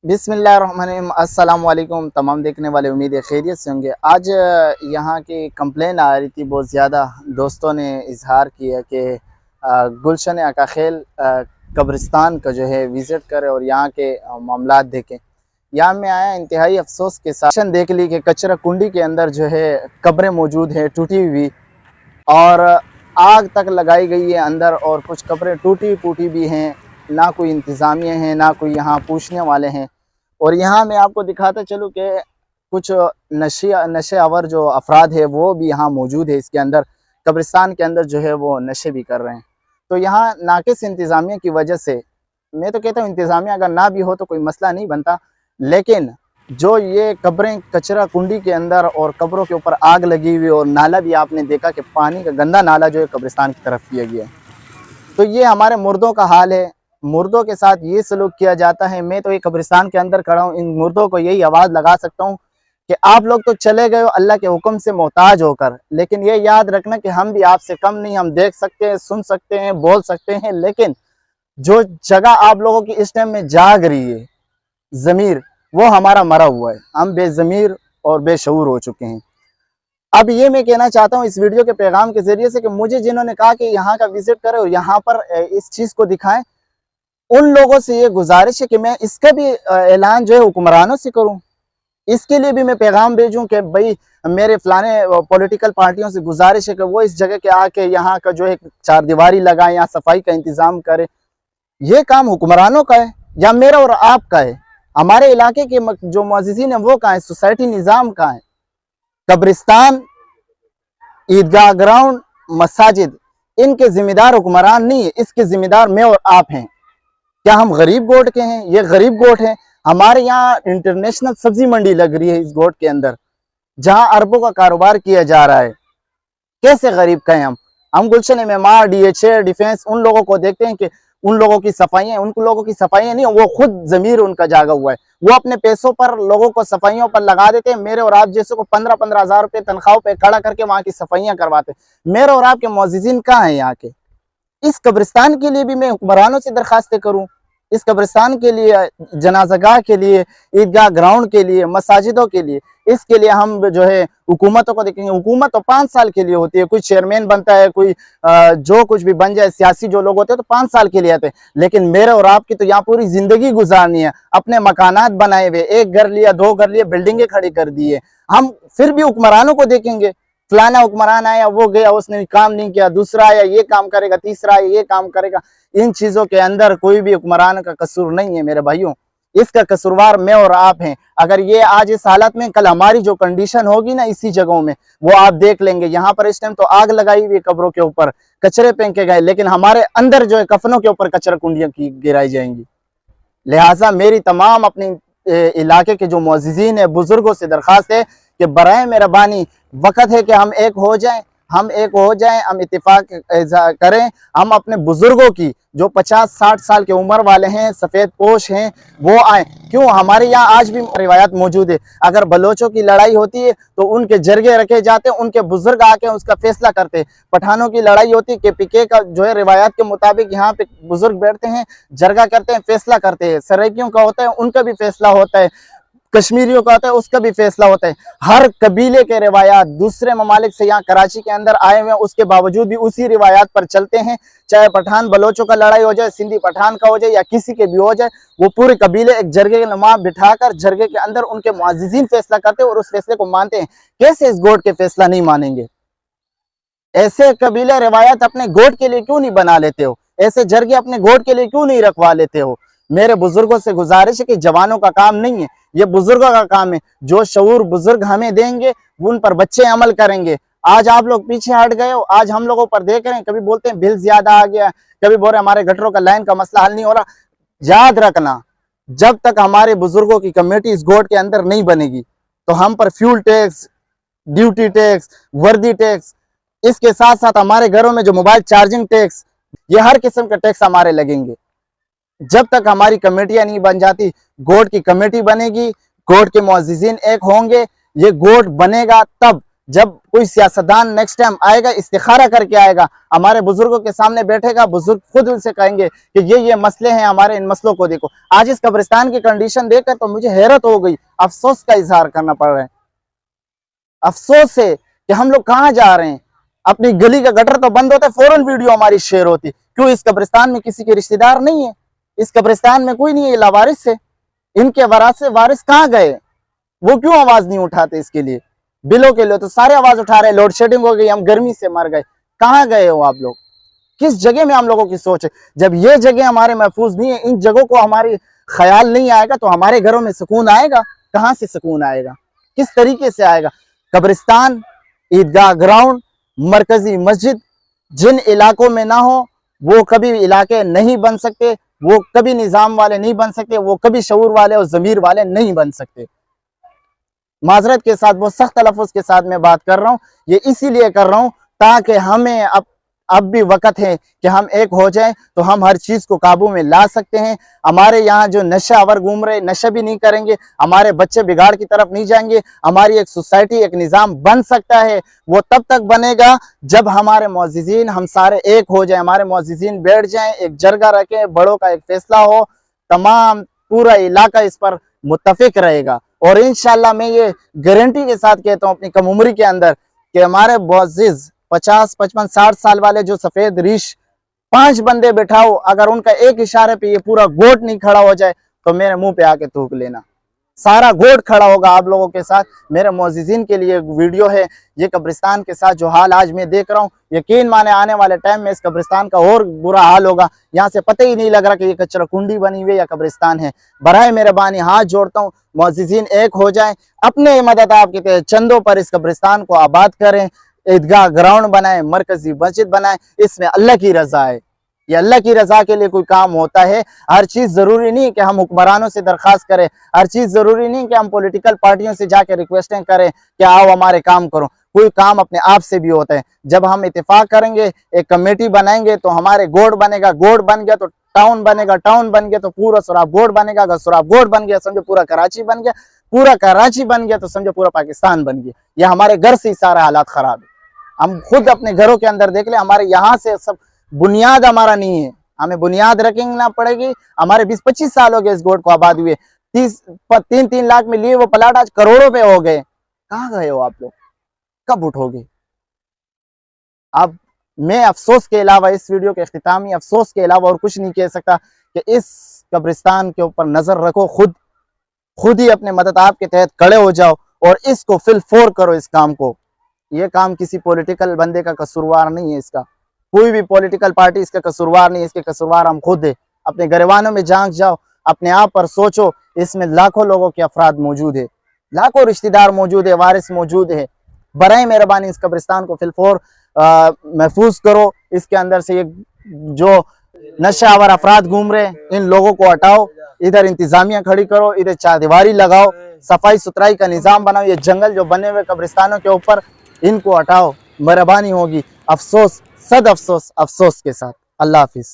बिस्मिल्लाहिर्रहमानिर्रहीम। अस्सलाम वालेकुम तमाम देखने वाले, उम्मीद है खैरियत से होंगे। आज यहाँ की कंप्लेन आ रही थी, बहुत ज़्यादा दोस्तों ने इजहार किया कि गुलशन आकाखेल कब्रिस्तान का जो है विज़िट करें और यहाँ के मामलात देखें। यहाँ में आया, इंतहाई अफसोस के साथ देख ली कि कचरा कुंडी के अंदर जो है कब्रें मौजूद हैं टूटी हुई, और आग तक लगाई गई है अंदर, और कुछ कब्रें टूटी फूटी भी हैं। ना कोई इंतज़ामिया है, ना कोई यहाँ पूछने वाले हैं। और यहाँ मैं आपको दिखाता चलूँ कि कुछ नशे आवर जो अफराद है वो भी यहाँ मौजूद है। इसके अंदर कब्रिस्तान के अंदर जो है वो नशे भी कर रहे हैं। तो यहाँ नाकिस इंतज़ामिया की वजह से, मैं तो कहता हूँ इंतज़ामिया अगर ना भी हो तो कोई मसला नहीं बनता, लेकिन जो ये कब्रें कचरा कुंडी के अंदर और कब्रों के ऊपर आग लगी हुई, और नाला भी आपने देखा कि पानी का गंदा नाला जो है कब्रिस्तान की तरफ किया गया है। तो ये हमारे मुर्दों का हाल है, मुर्दों के साथ ये सलूक किया जाता है। मैं तो ये कब्रिस्तान के अंदर खड़ा हूँ, इन मुर्दों को यही आवाज़ लगा सकता हूँ कि आप लोग तो चले गए हो अल्लाह के हुक्म से मोहताज होकर, लेकिन ये याद रखना कि हम भी आपसे कम नहीं। हम देख सकते हैं, सुन सकते हैं, बोल सकते हैं, लेकिन जो जगह आप लोगों की इस टाइम में जाग रही है ज़मीर, वो हमारा मरा हुआ है। हम बेज़मीर और बेशऊर हो चुके हैं। अब ये मैं कहना चाहता हूँ इस वीडियो के पैगाम के जरिए से कि मुझे जिन्होंने कहा कि यहाँ का विजिट करें और यहाँ पर इस चीज़ को दिखाएं, उन लोगों से ये गुजारिश है कि मैं इसका भी ऐलान जो है हुक्मरानों से करूँ। इसके लिए भी मैं पैगाम भेजूं कि भाई मेरे फलाने पॉलिटिकल पार्टियों से गुजारिश है कि वो इस जगह के आके यहाँ का जो है चारदीवारी लगाएं, यहाँ सफाई का इंतजाम करें। ये काम हुक्मरानों का है या मेरा और आपका है? हमारे इलाके के जो मुअज़्ज़िज़ीन है वो कहाँ है? सोसाइटी निज़ाम कहाँ है? कब्रिस्तान, ईदगाह ग्राउंड, मसाजिद, इनके जिम्मेदार हुक्मरान नहीं है, इसके जिम्मेदार मैं और आप हैं। क्या हम गरीब गोट के हैं? ये गरीब गोट है। हमारे यहाँ इंटरनेशनल सब्जी मंडी लग रही है इस गोट के अंदर, जहाँ अरबों का कारोबार किया जा रहा है। कैसे गरीब का हैं हम गुलशन मेमार, डीएचए, डिफेंस, उन लोगों को देखते हैं कि उन लोगों की सफाइयाँ, उन लोगों की सफाइयाँ नहीं, वो खुद जमीर उनका जागा हुआ है। वो अपने पैसों पर लोगों को सफाइयों पर लगा देते हैं। मेरे और आप जैसे को 15-15 हज़ार रुपये तनख्वाहों पे खड़ा करके वहाँ की सफाइयाँ करवाते हैं। मेरे और आपके मुअज़्ज़िज़ीन कहाँ हैं यहाँ के? इस कब्रिस्तान के लिए भी मैं हुक्मरानों से दरखास्तें करूँ, इस कब्रिस्तान के लिए, जनाज़ागाह के लिए, ईदगाह ग्राउंड के लिए, मसाजिदों के लिए, इसके लिए हम जो है हुकूमतों को देखेंगे। हुकूमत तो 5 साल के लिए होती है, कोई चेयरमैन बनता है, कोई जो कुछ भी बन जाए, सियासी जो लोग होते हैं तो 5 साल के लिए आते हैं। लेकिन मेरे और आपकी तो यहाँ पूरी जिंदगी गुजारनी है। अपने मकानात बनाए हुए, 1 घर लिया, 2 घर लिए, बिल्डिंगें खड़ी कर दी है। हम फिर भी हुक्मरानों को देखेंगे, फलाना हुक्मरान आया, वो गया, उसने काम नहीं किया, दूसरा आया, ये काम करेगा, तीसरा आया, ये काम करेगा। इन चीजों के अंदर कोई भी हुक्मरान का कसूर नहीं है मेरे भाइयों, इसका कसूरवार मैं और आप हैं। अगर ये आज इस हालत में, कल हमारी जो कंडीशन होगी ना इसी जगहों में, वो आप देख लेंगे। यहाँ पर इस टाइम तो आग लगाई हुई, कब्रों के ऊपर कचरे फेंके गए, लेकिन हमारे अंदर जो है कफनों के ऊपर कचरा कुंडियां की गिराई जाएंगी। लिहाजा मेरी तमाम अपने इलाके के जो मुअज़्ज़िज़ीन है, बुजुर्गों से दरख्वास्त है कि बराए मेहरबानी वक़्त है कि हम एक हो जाएं, हम इत्तेफाक करें। हम अपने बुजुर्गों की जो 50-60 साल की उम्र वाले हैं, सफ़ेद पोश हैं, वो आए। क्यों? हमारे यहाँ आज भी रिवायात मौजूद है। अगर बलोचों की लड़ाई होती है तो उनके जरगे रखे जाते हैं, उनके बुजुर्ग आके उसका फैसला करते हैं। पठानों की लड़ाई होती है, KPK का जो है रिवायात के मुताबिक यहाँ पे बुजुर्ग बैठते हैं, जरगा करते हैं, फैसला करते हैं। सराइकियों का होता है, उनका भी फैसला होता है। कश्मीरियों का होता है, उसका भी फैसला होता है। हर कबीले के रिवायात दूसरे ममालिक से यहाँ कराची के अंदर आए हुए हैं, उसके बावजूद भी उसी रिवायात पर चलते हैं। चाहे पठान बलोचों का लड़ाई हो जाए, सिंधी पठान का हो जाए, या किसी के भी हो जाए, वो पूरे कबीले एक जरगे के नुमा बिठाकर जरगे के अंदर उनके मुअज़्ज़िज़ीन फैसला करते हैं और उस फैसले को मानते हैं। कैसे इस गोट के फैसला नहीं मानेंगे? ऐसे कबीले रिवायत अपने गोट के लिए क्यों नहीं बना लेते हो? ऐसे जरगे अपने गोट के लिए क्यों नहीं रखवा लेते हो? मेरे बुजुर्गों से गुजारिश है कि जवानों का काम नहीं है, ये बुजुर्गों का काम है। जो शऊर बुजुर्ग हमें देंगे, उन पर बच्चे अमल करेंगे। आज आप लोग पीछे हट गए हो, आज हम लोगों पर देख रहे हैं, कभी बोलते हैं बिल ज्यादा आ गया, कभी बोल रहे हमारे गटरों का लाइन का मसला हल नहीं हो रहा। याद रखना, जब तक हमारे बुजुर्गों की कमेटी इस गोट के अंदर नहीं बनेगी तो हम पर फ्यूल टैक्स, ड्यूटी टैक्स, वर्दी टैक्स, इसके साथ साथ हमारे घरों में जो मोबाइल चार्जिंग टैक्स, ये हर किस्म के टैक्स हमारे लगेंगे। जब तक हमारी कमेटियां नहीं बन जाती, गोट की कमेटी बनेगी, गोट के मुअज़्ज़िज़ीन एक होंगे, ये गोट बनेगा तब जब कोई सियासतदान नेक्स्ट टाइम आएगा, इस्तिखारा करके आएगा, हमारे बुजुर्गों के सामने बैठेगा, बुजुर्ग खुद उनसे कहेंगे कि ये मसले हैं हमारे, इन मसलों को देखो। आज इस कब्रिस्तान की कंडीशन देखकर तो मुझे हैरत हो गई, अफसोस का इजहार करना पड़ रहा है। अफसोस है कि हम लोग कहाँ जा रहे हैं। अपनी गली का गटर तो बंद होता है, फौरन वीडियो हमारी शेयर होती। क्यों? इस कब्रिस्तान में किसी के रिश्तेदार नहीं है, इस कब्रिस्तान में कोई नहीं है, लावारिस है। इनके वारिस कहाँ गए? वो क्यों आवाज नहीं उठाते इसके लिए? बिलों के लिए तो सारे आवाज उठा रहे हैं, लोड शेडिंग हो गई, हम गर्मी से मर गए। कहाँ गए हो आप लोग? किस जगह में हम लोगों की सोच है? जब ये जगह हमारे महफूज नहीं है, इन जगहों को हमारी ख्याल नहीं आएगा तो हमारे घरों में सुकून आएगा? कहाँ से सुकून आएगा? किस तरीके से आएगा? कब्रिस्तान, ईदगाह ग्राउंड, मरकजी मस्जिद जिन इलाकों में ना हो वो कभी इलाके नहीं बन सकते, वो कभी निजाम वाले नहीं बन सकते, वो कभी शऊर वाले और ज़मीर वाले नहीं बन सकते। माजरत के साथ, बहुत सख्त तलफ़ुज़ के साथ मैं बात कर रहा हूँ। ये इसीलिए कर रहा हूँ ताकि हमें अब भी वक्त है कि हम एक हो जाएं तो हम हर चीज़ को काबू में ला सकते हैं। हमारे यहाँ जो नशा आवर घूम रहे, नशा भी नहीं करेंगे, हमारे बच्चे बिगाड़ की तरफ नहीं जाएंगे। हमारी एक सोसाइटी, एक निज़ाम बन सकता है। वो तब तक बनेगा जब हमारे मुअज़्ज़िज़ीन, हम सारे एक हो जाएं, हमारे मुअज़्ज़िज़ीन बैठ जाएं, एक जरगा रखें, बड़ों का एक फैसला हो, तमाम पूरा इलाका इस पर मुत्तफिक रहेगा। और इंशाअल्लाह मैं ये गारंटी के साथ कहता हूँ अपनी कम उम्री के अंदर कि हमारे मुअज़्ज़िज़ 50, 55, 60 साल वाले जो सफेद रीश 5 बंदे बिठाओ, अगर उनका एक इशारे पे ये पूरा गोट नहीं खड़ा हो जाए तो मेरे मुंह पे आके थूक लेना, सारा गोट खड़ा होगा आप लोगों के साथ। मेरे मुअज़्ज़िज़ीन के लिए वीडियो है ये कब्रिस्तान के साथ जो हाल आज मैं देख रहा हूँ, यकीन माने आने वाले टाइम में इस कब्रिस्तान का और बुरा हाल होगा। यहाँ से पता ही नहीं लग रहा कि ये कचरा कुंडी बनी हुई है या कब्रिस्तान है। बराए मेहरबानी हाथ जोड़ता हूँ, मुअज़्ज़िज़ीन एक हो जाएं, अपने मदद आपके तहत चंदों पर इस कब्रिस्तान को आबाद करें, ईदगाह ग्राउंड बनाए, मरकजी मस्जिद बनाए। इसमें अल्लाह की रजा है, ये अल्लाह की रजा के लिए कोई काम होता है। हर चीज़ ज़रूरी नहीं कि हम हुक्मरानों से दरख्वास्त करें, हर चीज़ ज़रूरी नहीं कि हम पॉलिटिकल पार्टियों से जाकर रिक्वेस्टें करें कि आओ हमारे काम करो। कोई काम अपने आप से भी होता है। जब हम इत्तेफाक करेंगे, एक कमेटी बनाएंगे तो हमारे गोड बनेगा, गोड बन गया तो टाउन बनेगा, टाउन बन गया तो पूरा सुराब गोड बनेगा, अगर सुराब गोड बन गया समझो पूरा कराची बन गया, पूरा कराची बन गया तो समझो पूरा पाकिस्तान बन गया। यह हमारे घर से ही सारा हालात खराब है। हम खुद अपने घरों के अंदर देख ले, हमारे यहाँ से सब बुनियाद हमारा नहीं है, हमें बुनियाद रखना पड़ेगी। हमारे 20-25 साल हो गए इस गोड को आबाद हुए, 3-3 लाख में लिए वो प्लाट आज करोड़ों पे हो गए। कहाँ गए हो आप लोग? कब उठोगे? अब मैं अफसोस के अलावा, इस वीडियो के इख्तितामी अफसोस के अलावा और कुछ नहीं कह सकता कि इस कब्रिस्तान के ऊपर नजर रखो, खुद ही अपने मदद आपके तहत खड़े हो जाओ और इसको फिलफोर करो। इस काम को, ये काम किसी पॉलिटिकल बंदे का कसूरवार नहीं है, इसका कोई भी पॉलिटिकल पार्टी इसका कसूरवार नहीं है, इसके कसूरवार हम खुद है। अपने घरवानों में झांक जाओ, अपने आप पर सोचो, इसमें लाखों लोगों के अफराद मौजूद है, लाखों रिश्तेदार मौजूद है, वारिस मौजूद है। बराए मेहरबानी इस कब्रिस्तान को फिलफोर महफूज करो। इसके अंदर से ये जो नशा आवर अफराद घूम रहे हैं, इन लोगों को हटाओ, इधर इंतजामिया खड़ी करो, इधर चारदीवारी लगाओ, सफाई सुथराई का निज़ाम बनाओ। ये जंगल जो बने हुए कब्रिस्तानों के ऊपर, इनको हटाओ, मेहरबानी होगी। अफसोस, सद अफसोस, अफसोस के साथ। अल्लाह हाफिज़।